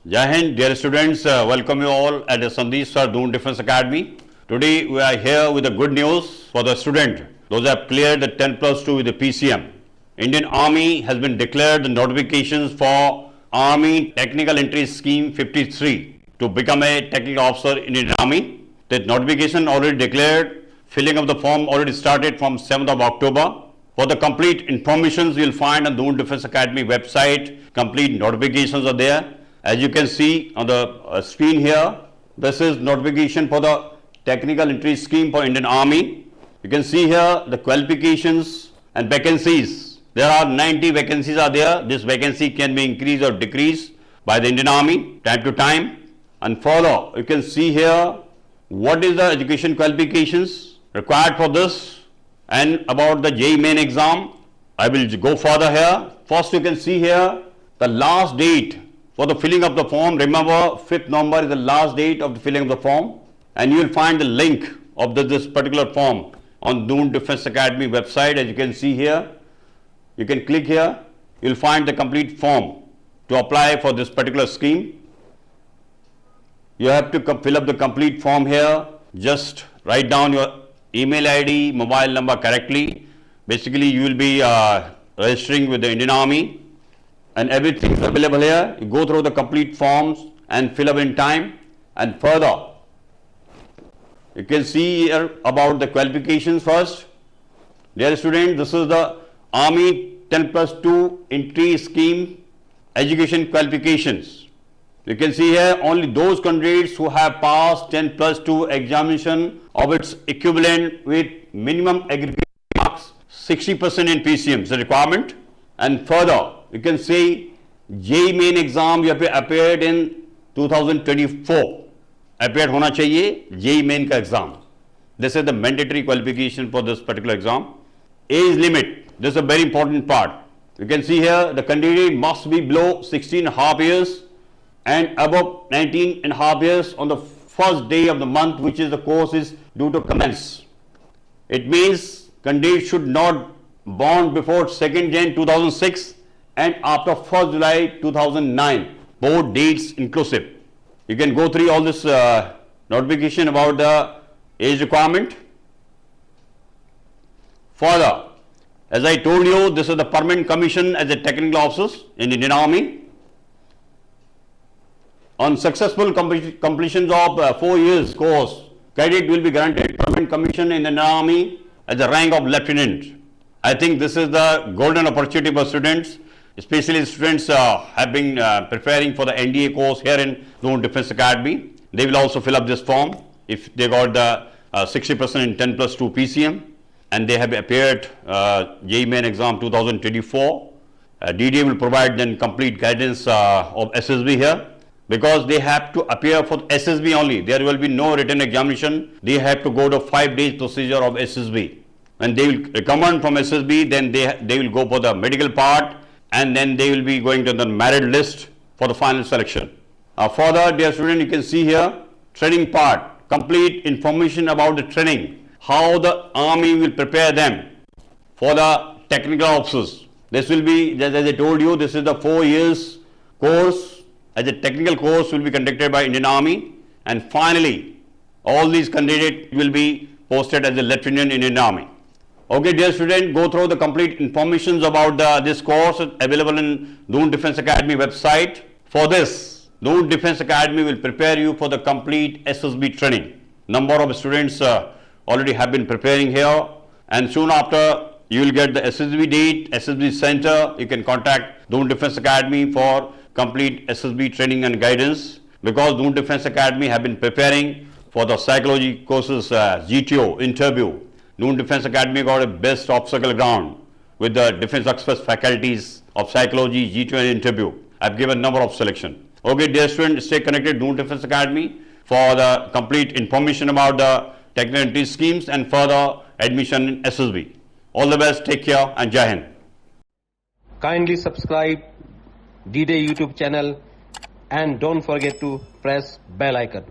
Jai Hind, dear students, welcome you all at the Sandeep Sir Doon Defense Academy. Today we are here with the good news for the student. Those who have cleared the 10 plus 2 with the PCM. Indian Army has been declared the notifications for Army Technical Entry Scheme 53 to become a technical officer in Indian Army. The notification already declared, filling of the form already started from 7th of October. For the complete informations you will find on Doon Defense Academy website. Complete notifications are there. As you can see on the screen here, this is notification for the Technical Entry Scheme for Indian Army. You can see here the qualifications and vacancies. There are 90 vacancies are there. This vacancy can be increased or decreased by the Indian Army time to time. And further, you can see here what is the education qualifications required for this and about the JEE main exam. I will go further here. First, you can see here the last date for the filling of the form. Remember, 5th November is the last date of the filling of the form, and you will find the link of this particular form on Doon Defense Academy website. As you can see here, you can click here, you will find the complete form to apply for this particular scheme. You have to fill up the complete form here. Just write down your email ID, mobile number correctly. Basically, you will be registering with the Indian Army, and everything is available here. You go through the complete forms and fill up in time. And further, you can see here about the qualifications first. Dear students, this is the Army 10 plus 2 entry scheme education qualifications. You can see here only those candidates who have passed 10 plus 2 examination of its equivalent with minimum aggregate marks 60% in PCM is the requirement. And further, you can say JEE main exam you have appeared in 2024. Appeared hona chahiye JEE main ka exam. This is the mandatory qualification for this particular exam. Age limit, this is a very important part. You can see here the candidate must be below 16.5 years and above 19.5 years on the first day of the month which is the course is due to commence. It means candidate should not born before 2nd Jan 2006 and after 1st July 2009, both dates inclusive. You can go through all this notification about the age requirement. Further, as I told you, this is the permanent commission as a technical officer in Indian Army. On successful completion of 4 years course, cadet will be granted permanent commission in the Indian Army as the rank of lieutenant. I think this is the golden opportunity for students, especially students have been preparing for the NDA course here in Doon Defense Academy. They will also fill up this form if they got the 60% in 10 plus 2 PCM and they have appeared JEE main exam 2024. DDA will provide then complete guidance of SSB here. Because they have to appear for SSB only. There will be no written examination. They have to go to 5 days procedure of SSB. When they will recommend from SSB, then they will go for the medical part and then they will be going to the merit list for the final selection. Further, dear student, you can see here training part, complete information about the training, how the Army will prepare them for the technical officers. This will be, as I told you, this is the 4 years course. As a technical course will be conducted by Indian Army, and finally all these candidates will be posted as a lieutenant in Indian Army. Okay, dear student, go through the complete informations about this course available in Doon Defense Academy website. For this, Doon Defense Academy will prepare you for the complete SSB training. Number of students already have been preparing here, and soon after you will get the SSB date, SSB center. You can contact Doon Defense Academy for complete SSB training and guidance, because Doon Defense Academy have been preparing for the psychology courses GTO interview. Doon Defense Academy got a best obstacle ground with the Defense Express faculties of psychology, GTO and interview. I've given number of selection. Okay, dear students, stay connected Doon Defense Academy for the complete information about the technical entry schemes and further admission in SSB. All the best, take care and Jai Hind. Kindly subscribe DDA YouTube channel and don't forget to press bell icon.